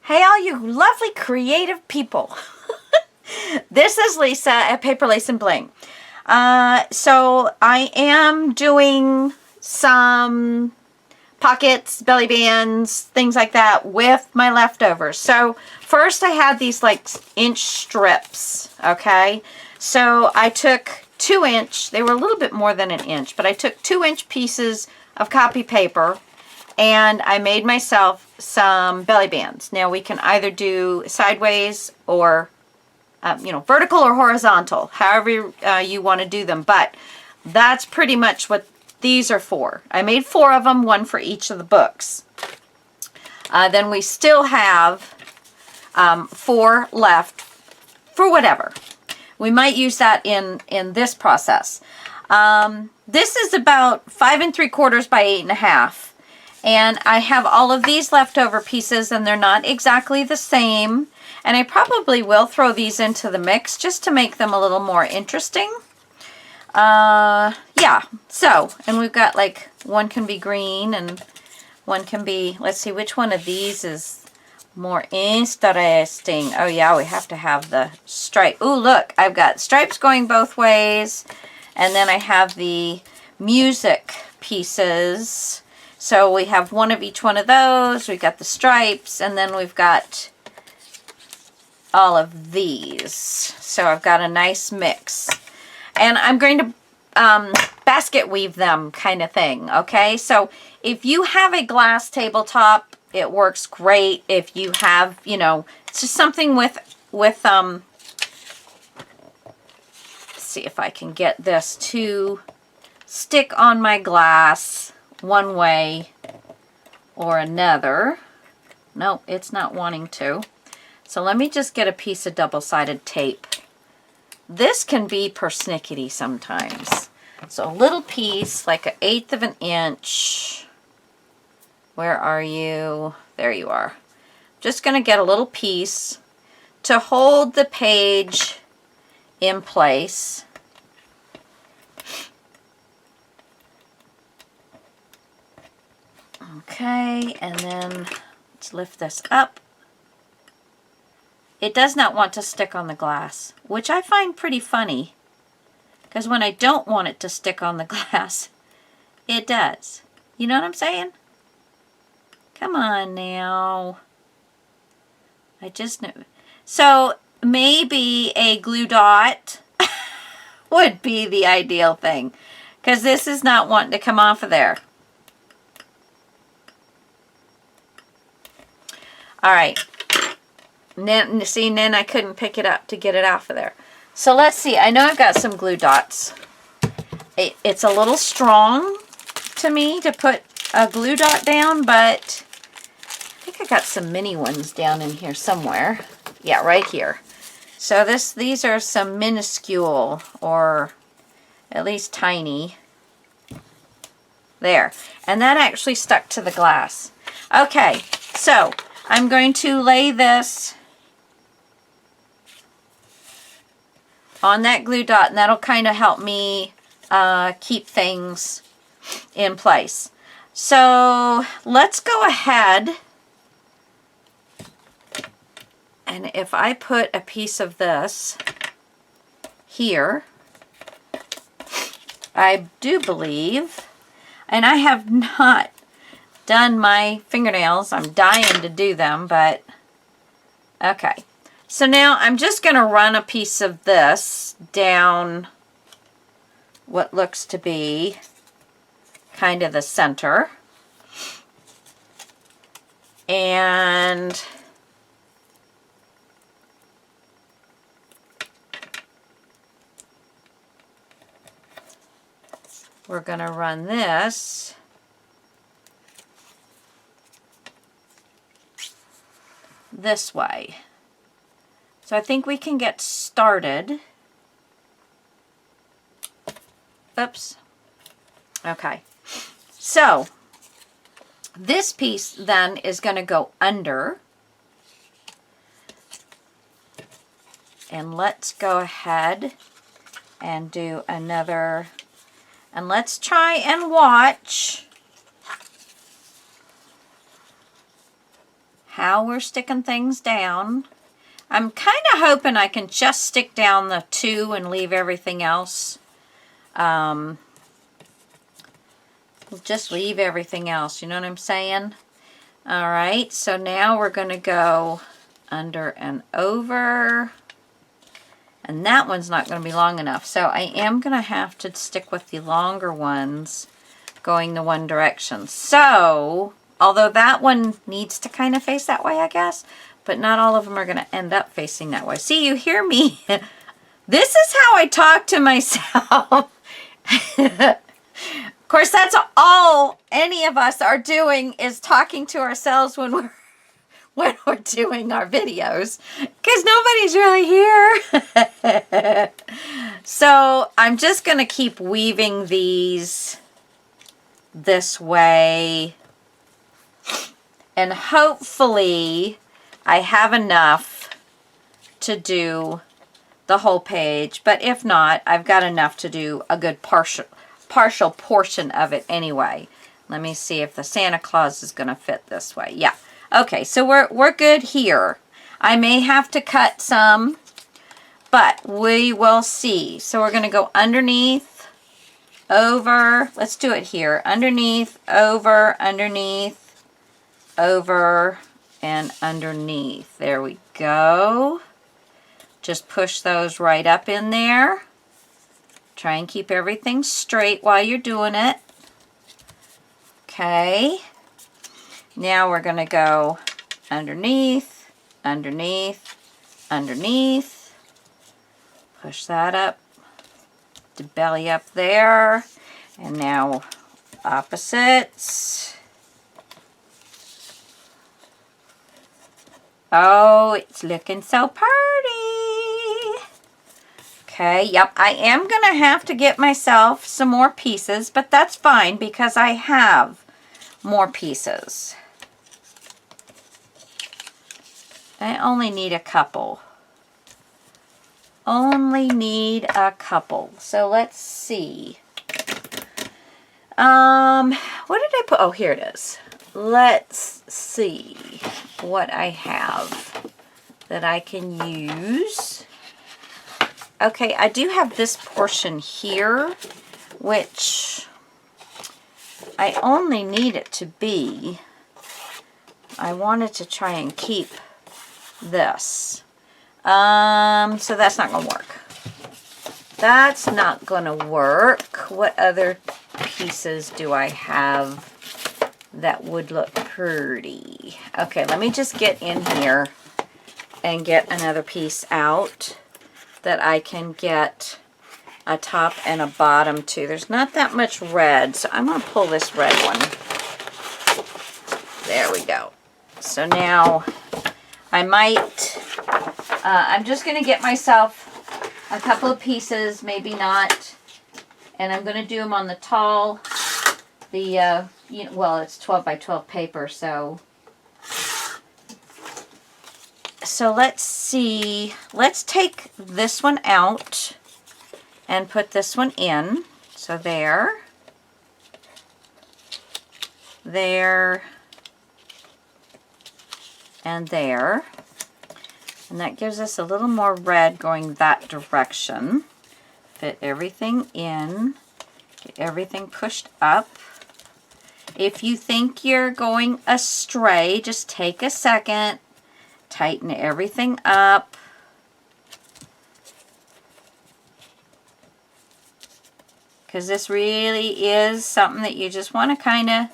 Hey, all you lovely creative people. This is Lisa at Paper Lace and Bling. So I am doing some pockets, belly bands, things like that with my leftovers. So first I had these like inch strips, okay? So I took 2-inch, they were a little bit more than an inch, but I took 2-inch pieces of copy paper and I made myself some belly bands. Now we can either do sideways or vertical or horizontal, however you want to do them. But that's pretty much what these are for. I made 4 of them, 1 for each of the books. Then we still have 4 left for whatever. We might use that in this process. This is about 5 3/4 by 8 1/2. And I have all of these leftover pieces, and they're not exactly the same. And I probably will throw these into the mix just to make them a little more interesting. Yeah, so, and we've got like, one can be green and one can be, let's see, which one of these is more interesting? Oh yeah, we have to have the stripe. Ooh, look, I've got stripes going both ways. And then I have the music pieces. So we have 1 of each one of those. We've got the stripes, and then we've got all of these. So I've got a nice mix. And I'm going to basket weave them kind of thing, okay? So if you have a glass tabletop, it works great. If you have, it's just something with let's see if I can get this to stick on my glass one way or another. No, it's not wanting to. So let me just get a piece of double-sided tape. This can be persnickety sometimes. So a little piece, like 1/8 of an inch. Where are you? There you are. Just going to get a little piece to hold the page in place. Okay, and then let's lift this up. It does not want to stick on the glass, which I find pretty funny, because when I don't want it to stick on the glass, it does. You know what I'm saying? Come on now. I just know. So maybe a glue dot would be the ideal thing, because this is not wanting to come off of there. All right, then I couldn't pick it up to get it off of there. So let's see, I know I've got some glue dots. It's a little strong to me to put a glue dot down, but I think I got some mini ones down in here somewhere. Yeah, right here. So these are some minuscule, or at least tiny. There, and that actually stuck to the glass. Okay, so I'm going to lay this on that glue dot, and that'll kind of help me keep things in place. So let's go ahead, and if I put a piece of this here, I do believe, and I have not done my fingernails. I'm dying to do them, but okay. So now I'm just going to run a piece of this down what looks to be kind of the center. And we're going to run this this way. So I think we can get started. Oops. Okay. So this piece then is going to go under. And let's go ahead and do another. And let's try and watch how we're sticking things down. I'm kind of hoping I can just stick down the 2 and leave everything else. Just leave everything else, you know what I'm saying? All right, so now we're going to go under and over. And that one's not going to be long enough. So I am going to have to stick with the longer ones going the one direction. So, although that one needs to kind of face that way, I guess, but not all of them are going to end up facing that way. See, you hear me? This is how I talk to myself. Of course, that's all any of us are doing is talking to ourselves when we're doing our videos, because nobody's really here. So I'm just going to keep weaving these this way, and hopefully I have enough to do the whole page, but if not, I've got enough to do a good partial portion of it anyway. Let me see if the Santa Claus is going to fit this way. Yeah. Okay, so we're good here. I may have to cut some, but we will see. So we're going to go underneath, over. Let's do it here. Underneath, over, and underneath. There we go. Just push those right up in there. Try and keep everything straight while you're doing it. Okay. Now we're going to go underneath, push that up, to belly up there, and now opposites. Oh, it's looking so pretty. Okay, yep, I am going to have to get myself some more pieces, but that's fine because I have more pieces. I only need a couple. Only need a couple. So let's see. What did I put? Oh, here it is. Let's see what I have that I can use. Okay, I do have this portion here, which I only need it to be. I wanted to try and keep this. So that's not going to work. That's not going to work. What other pieces do I have that would look pretty? Okay, let me just get in here and get another piece out that I can get a top and a bottom to. There's not that much red, so I'm going to pull this red one. There we go. So now I might, I'm just going to get myself a couple of pieces, maybe not, and I'm going to do them on the tall, well, it's 12 by 12 paper, so let's see, let's take this one out and put this one in. So there, and there. And that gives us a little more red going that direction. Fit everything in, get everything pushed up. If you think you're going astray, just take a second, tighten everything up. Because this really is something that you just want to kind of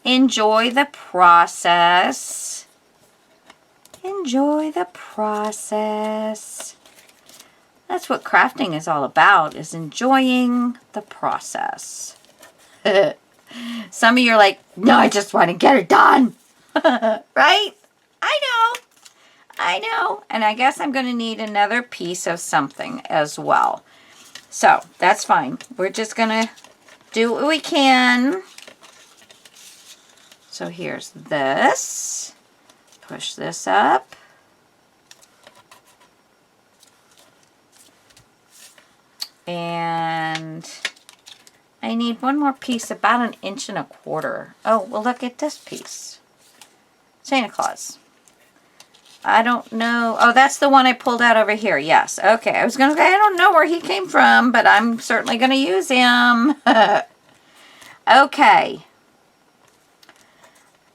enjoy the process. Enjoy the process. That's what crafting is all about, is enjoying the process. Some of you are like, no, I just want to get it done. Right? I know. And I guess I'm going to need another piece of something as well. So, that's fine. We're just going to do what we can. So, here's this. Push this up. And I need one more piece, about 1.25 inches. Oh, well, look at this piece. Santa Claus. I don't know. Oh, that's the one I pulled out over here. Yes. Okay. I was going to say, I don't know where he came from, but I'm certainly going to use him. Okay.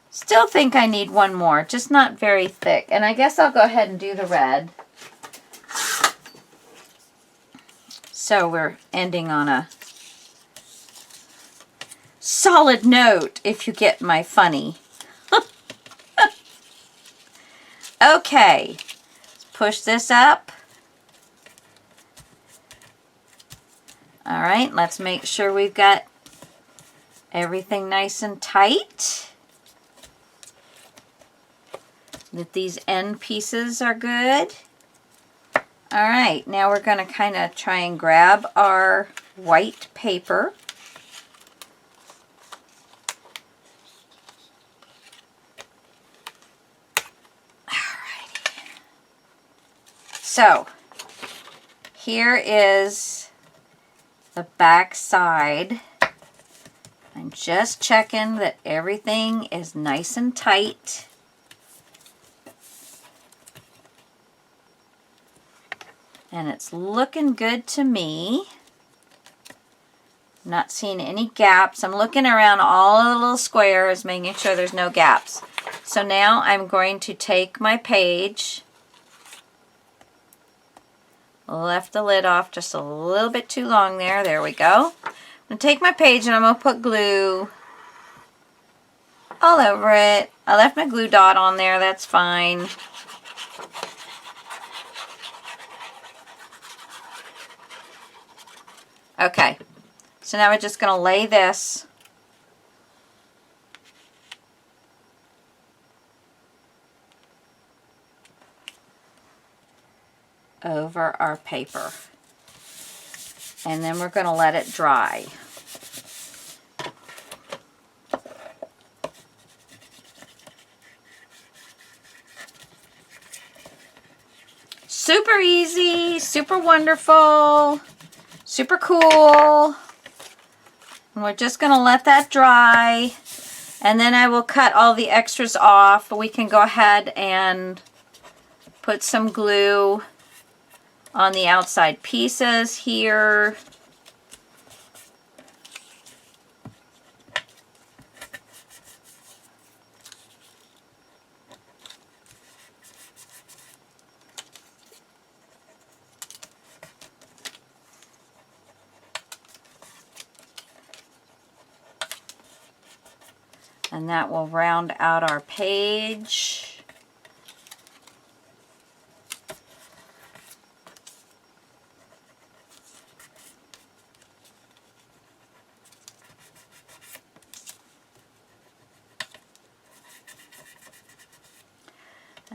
Still think I need one more, just not very thick. And I guess I'll go ahead and do the red. So we're ending on a solid note, if you get my funny. Okay, let's push this up. All right, let's make sure we've got everything nice and tight. That these end pieces are good. All right, now we're going to kind of try and grab our white paper. So, here is the back side. I'm just checking that everything is nice and tight. And it's looking good to me. Not seeing any gaps. I'm looking around all the little squares, making sure there's no gaps. So now I'm going to take my page. Left the lid off just a little bit too long there. There we go. I'm going to take my page and I'm going to put glue all over it. I left my glue dot on there. That's fine. Okay. So now we're just going to lay this over our paper. And then we're going to let it dry. Super easy, super wonderful, super cool. And we're just going to let that dry. And then I will cut all the extras off. We can go ahead and put some glue on the outside pieces here. And that will round out our page.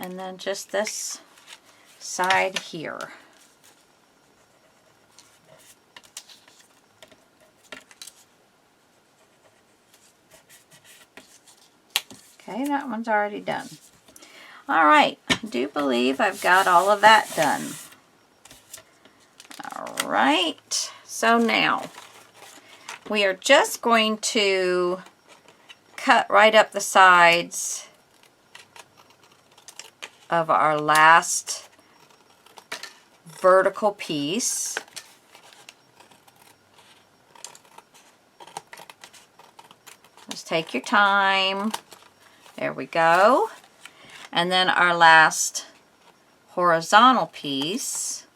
And then just this side here. Okay, that one's already done. All right, I do believe I've got all of that done. All right, so now we are just going to cut right up the sides of our last vertical piece. Just take your time. There we go. And then our last horizontal piece,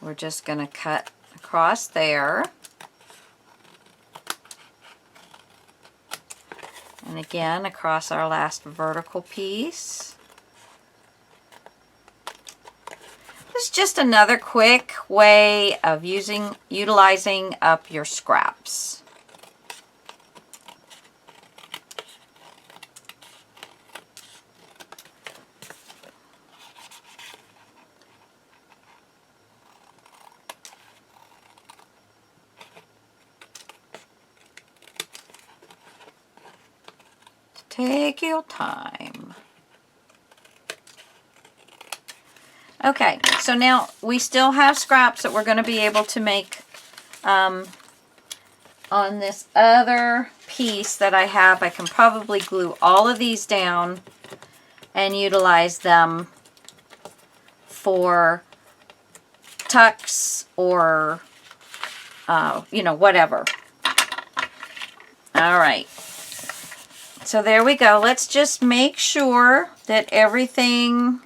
we're just going to cut across there. And again, across our last vertical piece. This is just another quick way of utilizing up your scraps. Take your time. Okay, so now we still have scraps that we're going to be able to make on this other piece that I have. I can probably glue all of these down and utilize them for tucks or, you know, whatever. All right. So there we go. Let's just make sure that everything,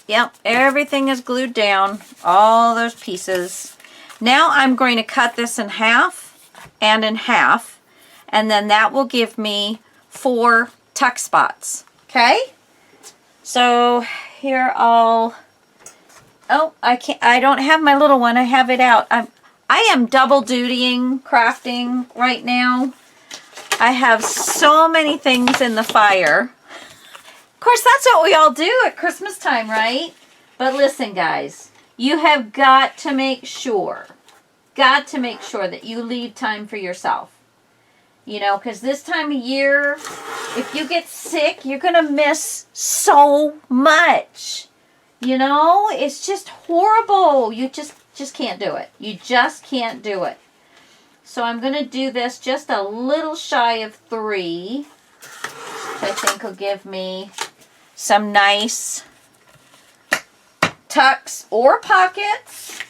yep, everything is glued down, all those pieces. Now I'm going to cut this in half and in half, and then that will give me 4 tuck spots, okay? So here I don't have my little one, I have it out. I am double dutying crafting right now. I have so many things in the fire. Of course, that's what we all do at Christmas time, right? But listen, guys, you have got to make sure that you leave time for yourself. You know, because this time of year, if you get sick, you're going to miss so much. You know, it's just horrible. You just can't do it. You just can't do it. So I'm going to do this just a little shy of 3, which I think will give me some nice tucks or pockets.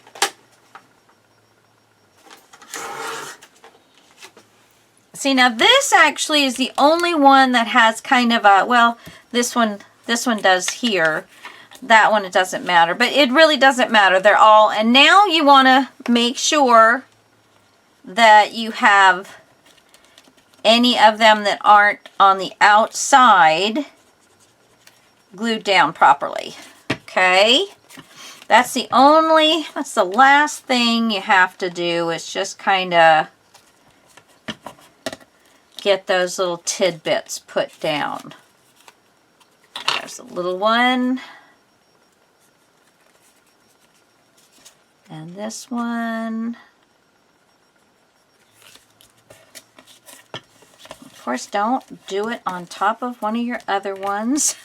See, now this actually is the only one that has kind of a, well, this one does here. That one, it doesn't matter, but it really doesn't matter. They're all, and now you want to make sure that you have any of them that aren't on the outside glued down properly. Okay? That's the last thing you have to do is just kind of get those little tidbits put down. There's a little one. And this one. Of course, don't do it on top of one of your other ones.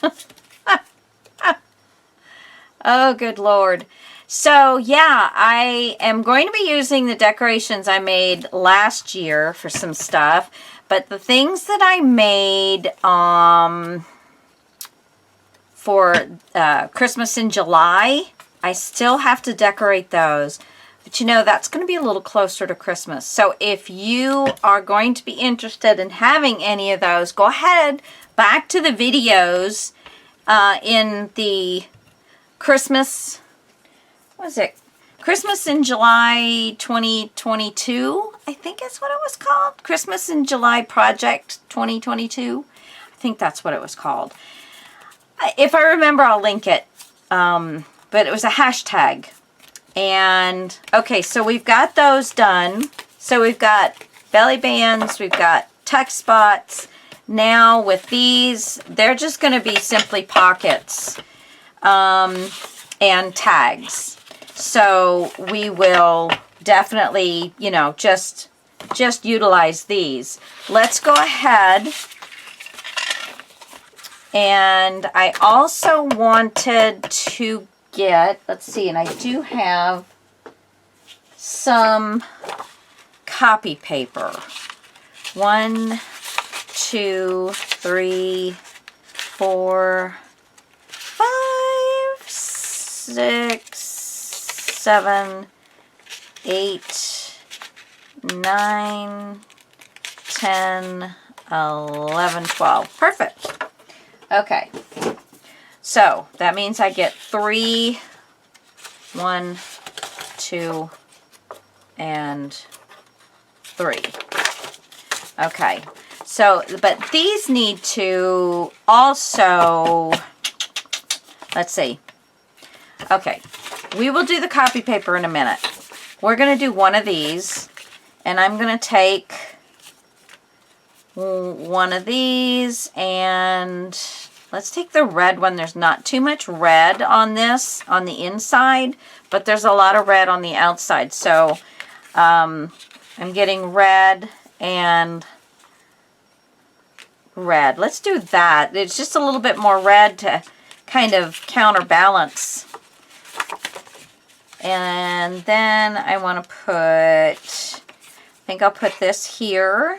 Oh, good Lord. So, yeah, I am going to be using the decorations I made last year for some stuff. But the things that I made for Christmas in July, I still have to decorate those. But you know, that's going to be a little closer to Christmas. So if you are going to be interested in having any of those, go ahead back to the videos in the Christmas, what was it? Christmas in July 2022, I think is what it was called. Christmas in July Project 2022. I think that's what it was called. If I remember, I'll link it. But it was a hashtag. And, okay, so we've got those done. So we've got belly bands, we've got tuck spots. Now with these, they're just going to be simply pockets and tags. So we will definitely, you know, just utilize these. Let's go ahead. And I also wanted to get, let's see, and I do have some copy paper. 1, 2, 3, 4, 5, 6, 7, 8, 9, 10, 11, 12. Perfect. Okay. So that means I get 3, 1, 2, and 3. Okay. So, but these need to also, let's see. Okay. We will do the copy paper in a minute. We're going to do one of these, and I'm going to take one of these, and let's take the red one. There's not too much red on this, on the inside, but there's a lot of red on the outside. So I'm getting red and red. Let's do that. It's just a little bit more red to kind of counterbalance. And then I want to put, I think I'll put this here.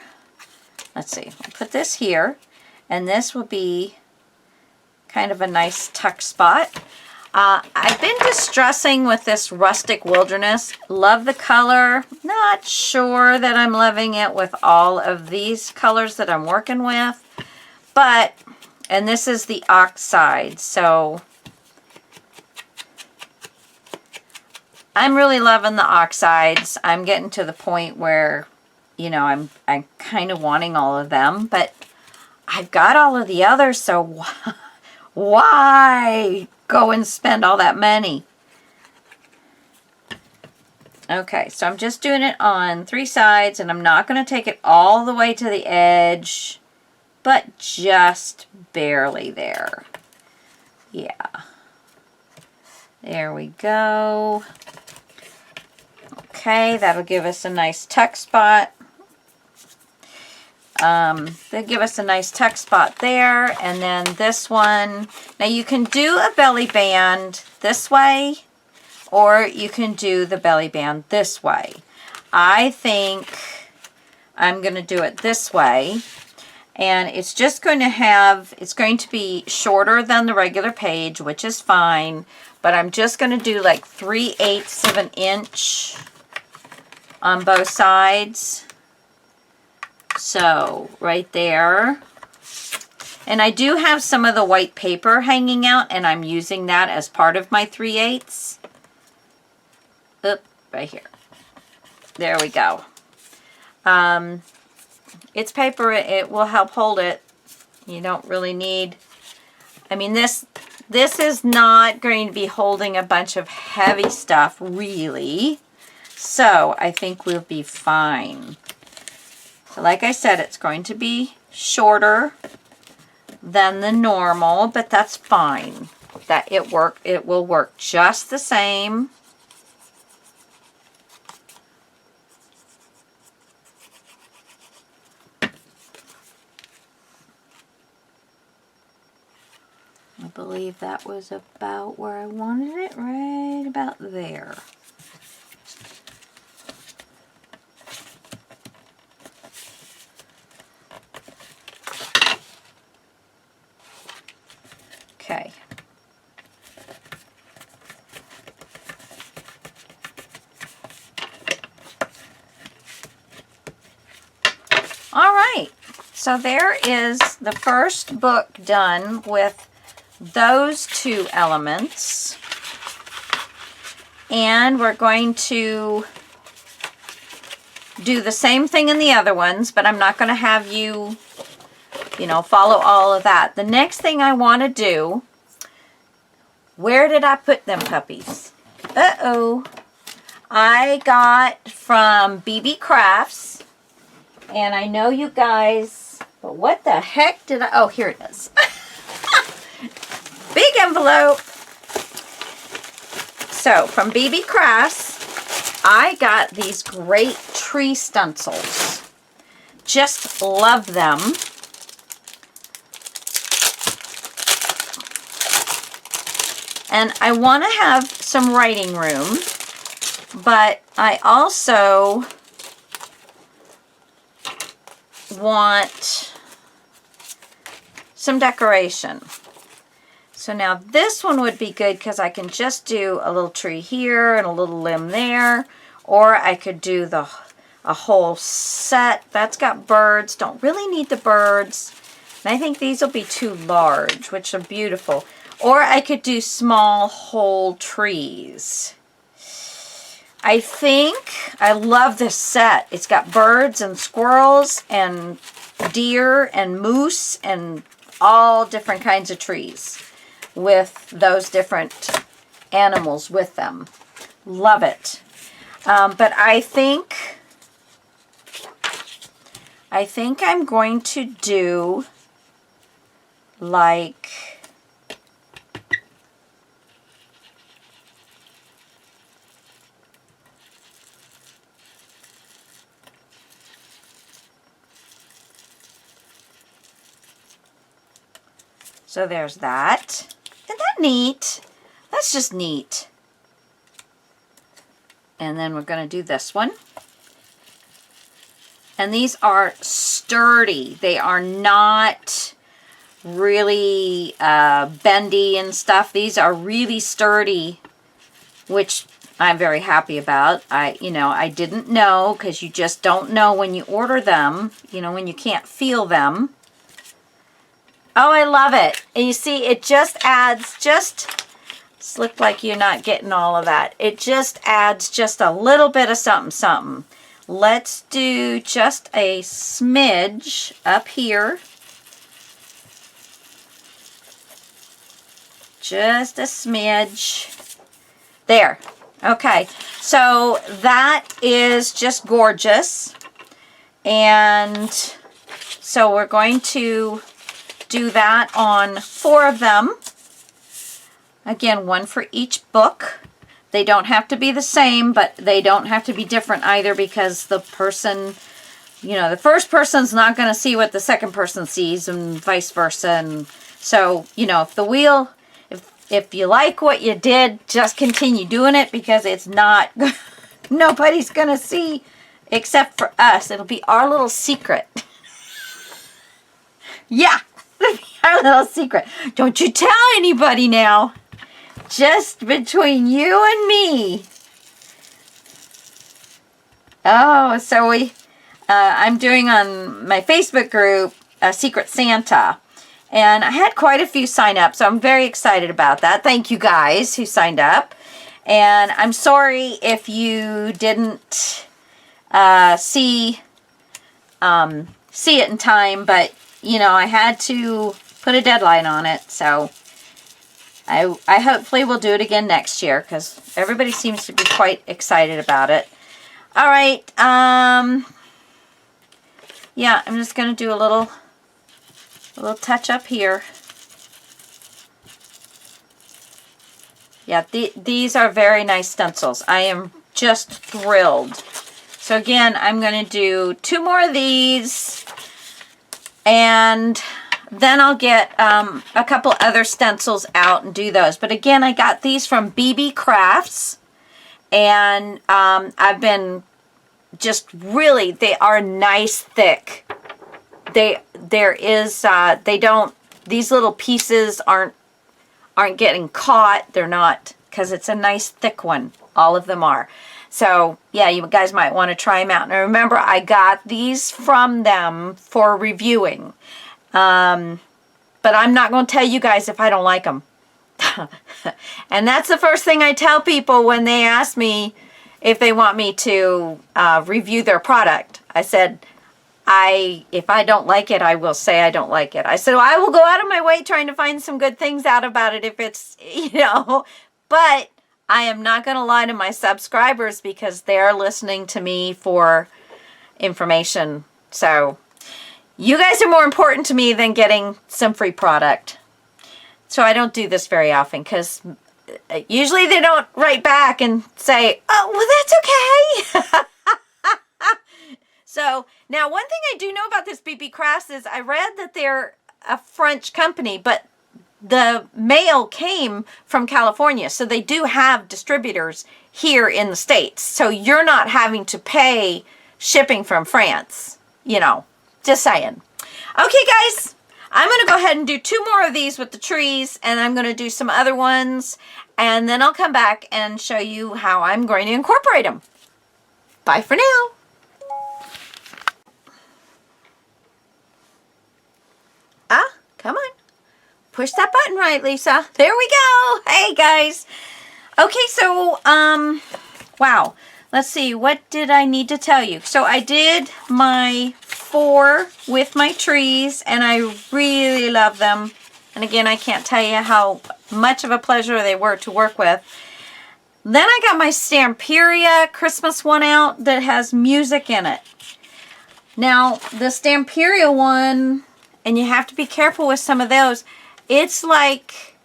Let's see, I'll put this here. And this will be kind of a nice tuck spot. I've been distressing with this Rustic Wilderness. Love the color. Not sure that I'm loving it with all of these colors that I'm working with. But, and this is the Oxide. So, I'm really loving the Oxides. I'm getting to the point where, you know, I'm kind of wanting all of them. But I've got all of the others, so why go and spend all that money? Okay, so I'm just doing it on 3 sides, and I'm not going to take it all the way to the edge, but just barely there. Yeah. There we go. Okay, that'll give us a nice tuck spot. They'll give us a nice tuck spot there, and then this one. Now you can do a belly band this way, or you can do the belly band this way. I think I'm going to do it this way, and it's just going to have, it's going to be shorter than the regular page, which is fine, but I'm just going to do like 3/8 of an inch on both sides. So, right there. And I do have some of the white paper hanging out, and I'm using that as part of my 3/8. Oop, right here. There we go. It's paper. It will help hold it. You don't really need... I mean, this is not going to be holding a bunch of heavy stuff, really. So, I think we'll be fine. So like I said, it's going to be shorter than the normal, but that's fine. It will work just the same. I believe that was about where I wanted it, right about there. Okay. All right. So there is the first book done with those 2 elements. And we're going to do the same thing in the other ones, but I'm not going to have you follow all of that. The next thing I want to do, where did I put them puppies? Uh-oh. I got from BB Crafts, and I know you guys, but what the heck did I, oh, here it is. Big envelope. So, from BB Crafts, I got these great tree stencils. Just love them. And I want to have some writing room, but I also want some decoration. So now this one would be good because I can just do a little tree here and a little limb there, or I could do a whole set. That's got birds. Don't really need the birds. And I think these will be too large, which are beautiful. Or I could do small whole trees. I think I love this set. It's got birds and squirrels and deer and moose and all different kinds of trees with those different animals with them. Love it. But I think I'm going to do like... So there's that. Isn't that neat? That's just neat. And then we're going to do this one. And these are sturdy. They are not really bendy and stuff. These are really sturdy, which I'm very happy about. I didn't know, because you just don't know when you order them, when you can't feel them. Oh, I love it. And you see, it just adds, it's look like you're not getting all of that. It just adds just a little bit of something, something. Let's do just a smidge up here. Just a smidge. There. Okay. So that is just gorgeous. And so we're going to do that on 4 of them. Again, 1 for each book. They don't have to be the same, but they don't have to be different either, because the person, the first person's not going to see what the second person sees, and vice versa. And so, if the wheel, if you like what you did, just continue doing it, because it's not, nobody's going to see except for us. It'll be our little secret. Yeah, it'll be our little secret. Don't you tell anybody now. Just between you and me. Oh, so I'm doing on my Facebook group a Secret Santa. And I had quite a few sign up, so I'm very excited about that. Thank you guys who signed up. And I'm sorry if you didn't see it in time, but, I had to put a deadline on it, so I hopefully will do it again next year, because everybody seems to be quite excited about it. All right. Yeah, I'm just going to do a little touch up here. Yeah, these are very nice stencils. I am just thrilled. So again, I'm going to do 2 more of these, and then I'll get a couple other stencils out and do those. But again, I got these from BB Crafts, and I've been just really, they are nice thick. These little pieces aren't getting caught. They're not, because it's a nice thick one. All of them are. So yeah, you guys might want to try them out. And remember, I got these from them for reviewing. But I'm not going to tell you guys if I don't like them. And that's the first thing I tell people when they ask me if they want me to review their product. I said, if I don't like it, I will say I don't like it. I said, well, I will go out of my way trying to find some good things out about it if it's, but I am not going to lie to my subscribers, because they're listening to me for information. So you guys are more important to me than getting some free product. So I don't do this very often, because usually they don't write back and say, oh, well, that's okay. So now, one thing I do know about this BB Crafts is I read that they're a French company, but the mail came from California. So they do have distributors here in the States. So you're not having to pay shipping from France, just saying. Okay, guys, I'm going to go ahead and do 2 more of these with the trees, and I'm going to do some other ones, and then I'll come back and show you how I'm going to incorporate them. Bye for now. Come on. Push that button right, Lisa. There we go. Hey, guys. Okay, so, wow. Let's see. What did I need to tell you? So I did my 4 with my trees, and I really love them. And again, I can't tell you how much of a pleasure they were to work with. Then I got my Stamperia Christmas one out that has music in it. Now, the Stamperia one, and you have to be careful with some of those, it's like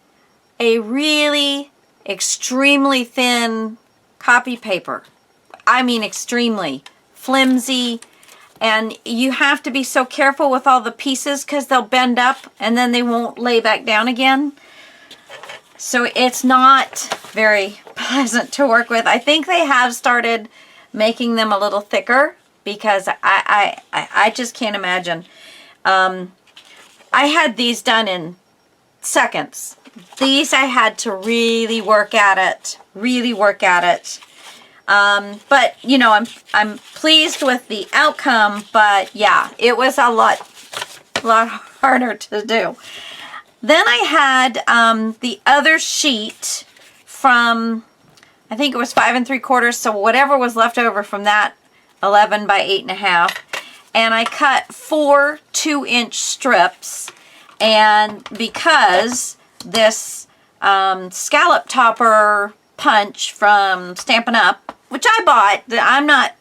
a really extremely thin copy paper. I mean extremely flimsy, and you have to be so careful with all the pieces, because they'll bend up and then they won't lay back down again. So it's not very pleasant to work with. I think they have started making them a little thicker, because I just can't imagine. I had these done in seconds. These I had to really work at it. Really work at it. But you know, I'm pleased with the outcome, but yeah, it was a lot harder to do. Then I had the other sheet from, I think it was 5 3/4, so whatever was left over from that, 11 by 8.5, and I cut 4 2-inch strips. And because this scallop topper punch from Stampin' Up, which I bought, I'm not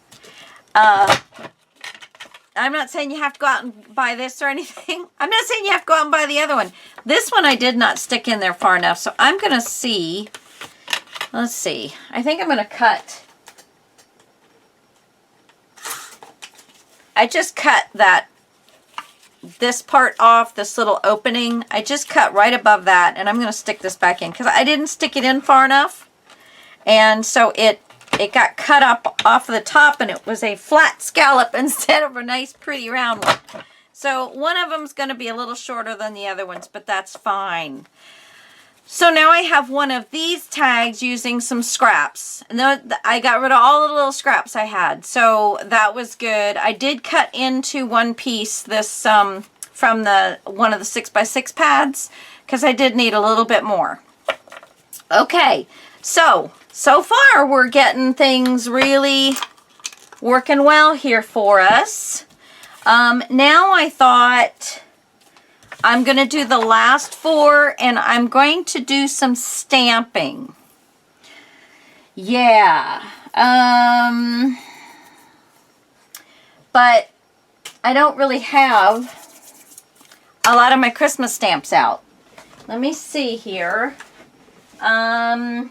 saying you have to go out and buy this or anything. I'm not saying you have to go out and buy the other one. This one I did not stick in there far enough, so I'm going to see. Let's see. I think I'm going to cut. I just cut this part off, this little opening. I just cut right above that, and I'm going to stick this back in because I didn't stick it in far enough. And so it got cut up off the top, and it was a flat scallop instead of a nice pretty round one. So one of them's going to be a little shorter than the other ones, but that's fine. So now I have one of these tags using some scraps. And then I got rid of all the little scraps I had. So that was good. I did cut into one piece this from one of the 6x6 pads because I did need a little bit more. Okay, so far we're getting things really working well here for us. Now I thought I'm going to do the last 4, and I'm going to do some stamping. Yeah. But I don't really have a lot of my Christmas stamps out. Let me see here. I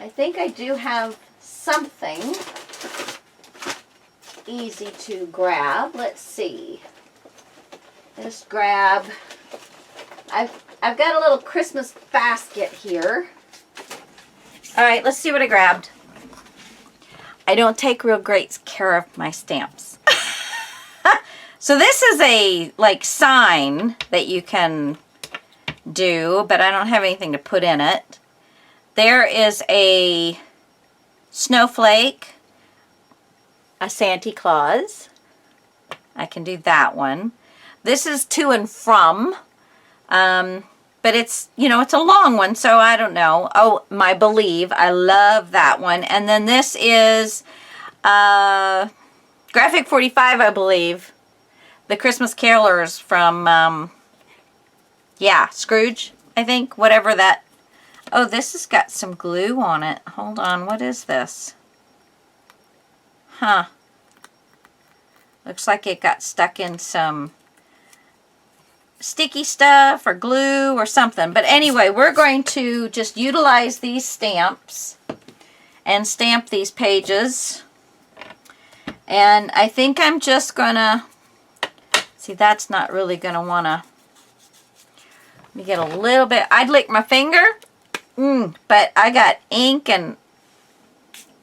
think I do have something easy to grab. Let's see. Just grab, I've got a little Christmas basket here. All right, let's see what I grabbed. I don't take real great care of my stamps. So this is a sign that you can do, but I don't have anything to put in it. There is a snowflake, a Santa Claus. I can do that one. This is to and from, but it's, it's a long one, so I don't know. Oh, my Believe. I love that one. And then this is Graphic 45, I believe. The Christmas Carolers from, Scrooge, I think. Whatever that. Oh, this has got some glue on it. Hold on. What is this? Huh. Looks like it got stuck in some sticky stuff or glue or something. But anyway, we're going to just utilize these stamps and stamp these pages. And I think I'm just gonna, see, that's not really gonna wanna, let me get a little bit, I'd lick my finger, but I got ink and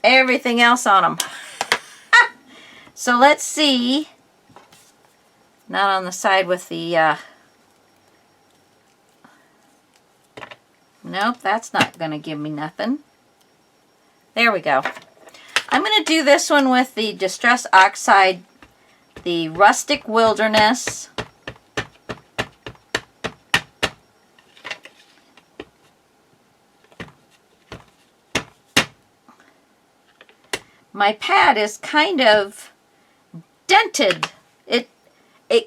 everything else on them. So let's see, not on the side with the, nope, that's not going to give me nothing. There we go. I'm going to do this one with the Distress Oxide, the Rustic Wilderness. My pad is kind of dented. It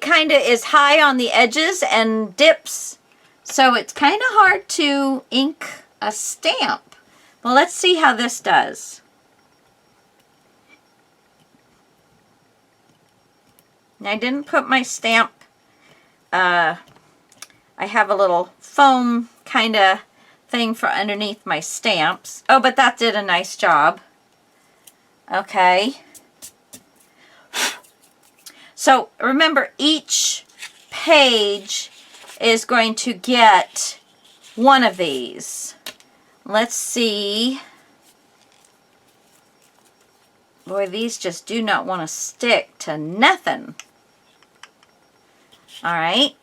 kind of is high on the edges and dips. So it's kind of hard to ink a stamp. Well, let's see how this does. Now, I didn't put my stamp. I have a little foam kind of thing for underneath my stamps. Oh, but that did a nice job. Okay. So remember, each page is going to get one of these. Let's see. Boy, these just do not want to stick to nothing. All right.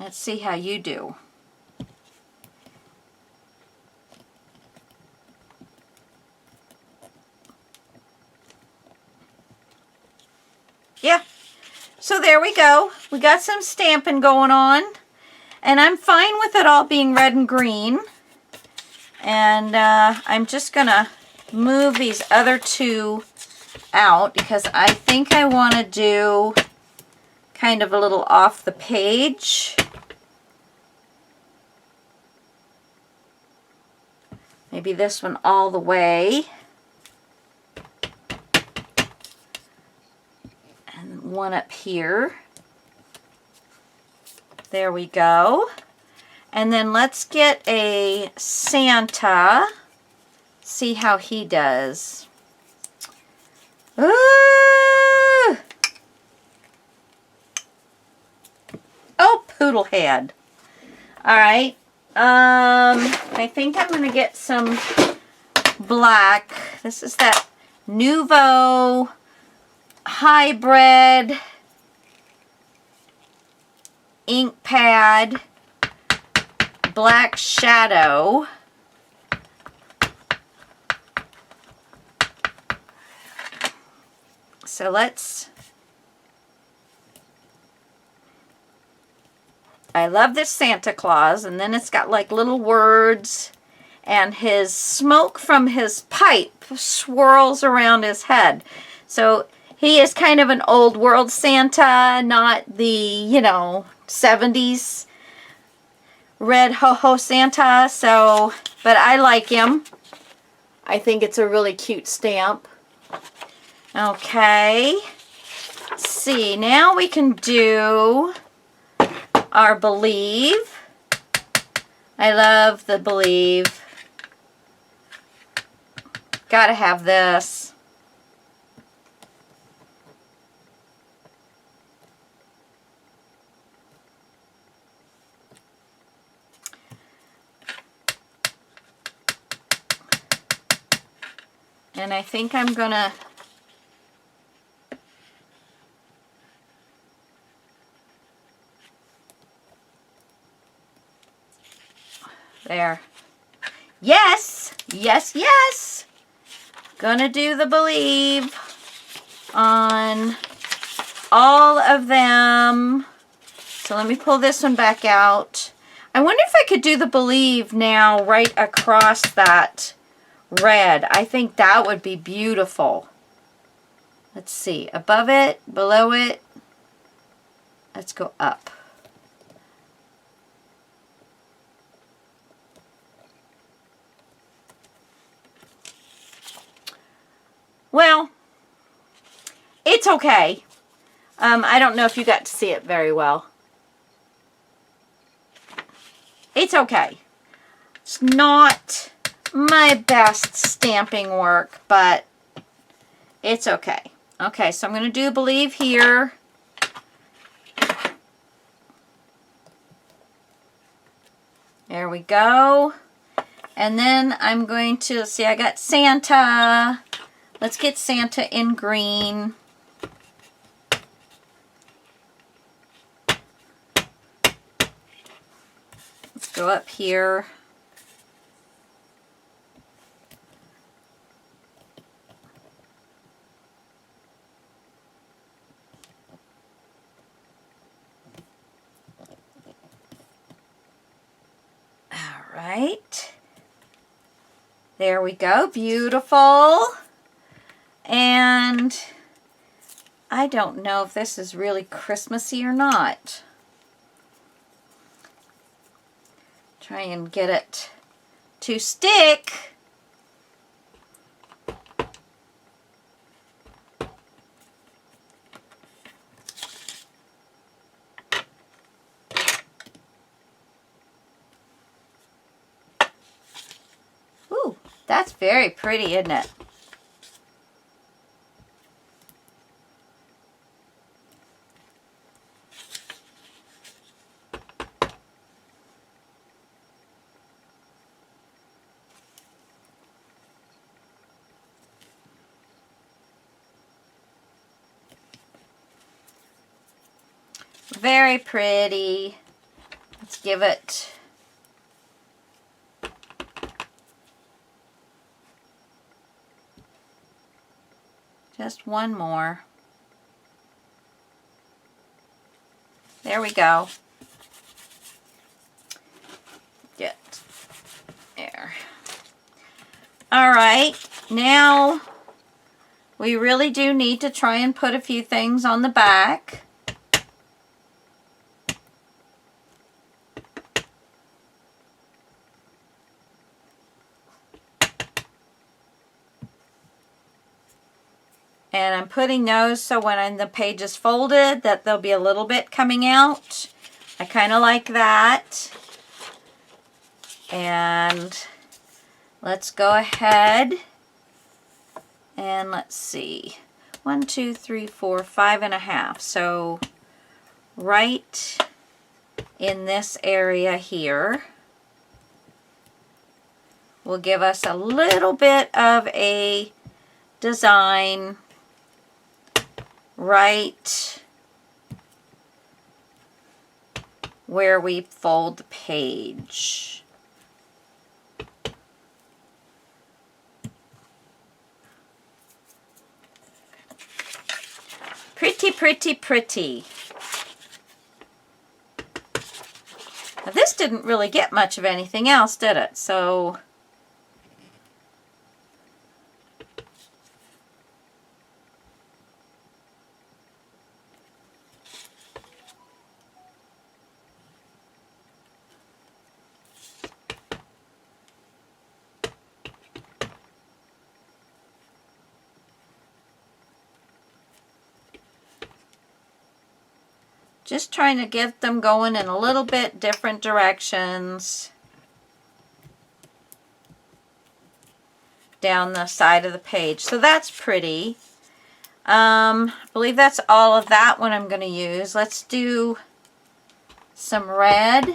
Let's see how you do. Yeah. So there we go. We got some stamping going on. And I'm fine with it all being red and green. And I'm just going to move these other two out because I think I want to do kind of a little off the page. Maybe this one all the way. And one up here. There we go. And then let's get a Santa. See how he does. Ooh! Oh, poodle head. All right. I think I'm going to get some black. This is that Nouveau hybrid ink pad black shadow. So let's, I love this Santa Claus, and then it's got like little words, and his smoke from his pipe swirls around his head. So he is kind of an old world Santa, not the, you know, 70s red ho-ho Santa. So, but I like him. I think it's a really cute stamp. Okay. Let's see, now we can do our Believe. I love the Believe. Gotta have this. And I think I'm gonna there. Yes, yes, yes. Gonna do the Believe on all of them. So let me pull this one back out. I wonder if I could do the Believe now right across that red. I think that would be beautiful. Let's see, above it, below it. Let's go up. Well, it's okay. I don't know if you got to see it very well. It's okay. It's not my best stamping work, but it's okay. Okay, so I'm going to do Believe here. There we go. And then I'm going to, see, I got Santa. Let's get Santa in green. Let's go up here. All right. There we go. Beautiful. And I don't know if this is really Christmassy or not. Try and get it to stick. Ooh, that's very pretty, isn't it? very pretty. Let's give it just one more. There we go. Get there. All right, now we really do need to try and put a few things on the back. And I'm putting those so when the page is folded that there'll be a little bit coming out. I kind of like that. And let's go ahead and let's see. 1, 2, 3, 4, 5.5. So right in this area here will give us a little bit of a design right where we fold the page. Pretty, pretty, pretty. Now this didn't really get much of anything else, did it? So just trying to get them going in a little bit different directions down the side of the page. So that's pretty. I believe that's all of that one I'm going to use. Let's do some red.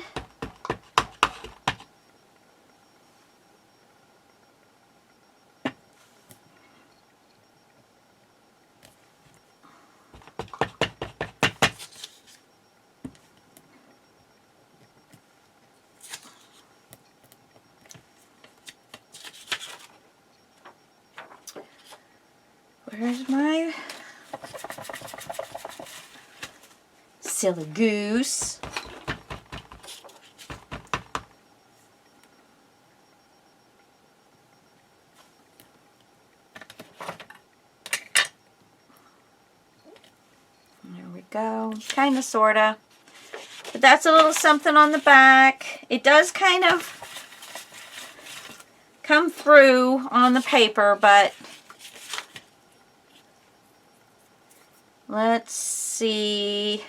Where's my silly goose? There we go. Kind of, sort of. But that's a little something on the back. It does kind of come through on the paper, but let's see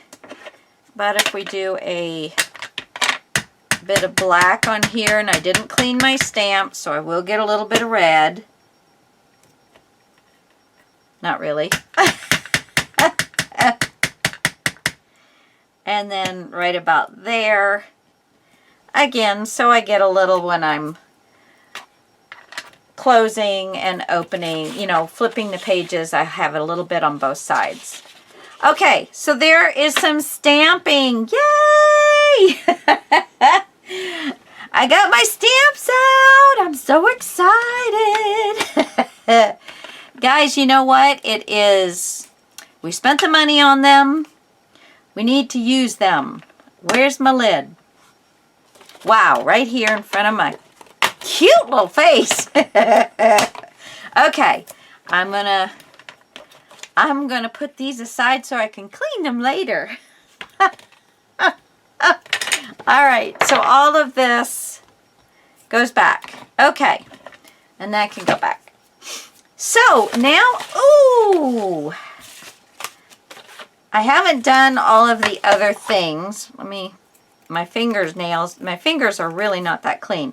about if we do a bit of black on here, and I didn't clean my stamp, so I will get a little bit of red. Not really. And then right about there, again, so I get a little when I'm closing and opening, you know, flipping the pages, I have a little bit on both sides. Okay, so there is some stamping. Yay! I got my stamps out. I'm so excited. Guys, you know what? It is, we spent the money on them. We need to use them. Where's my lid? Wow, right here in front of my cute little face. Okay, I'm gonna put these aside so I can clean them later. All right, so all of this goes back. Okay, and that can go back. So now, ooh, I haven't done all of the other things. My fingers are really not that clean.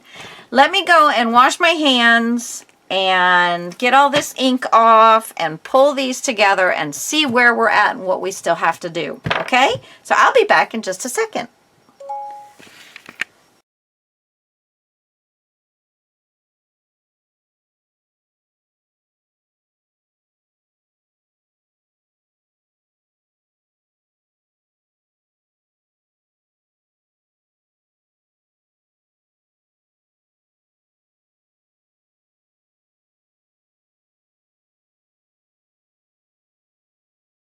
Let me go and wash my hands and get all this ink off and pull these together and see where we're at and what we still have to do. Okay? So I'll be back in just a second.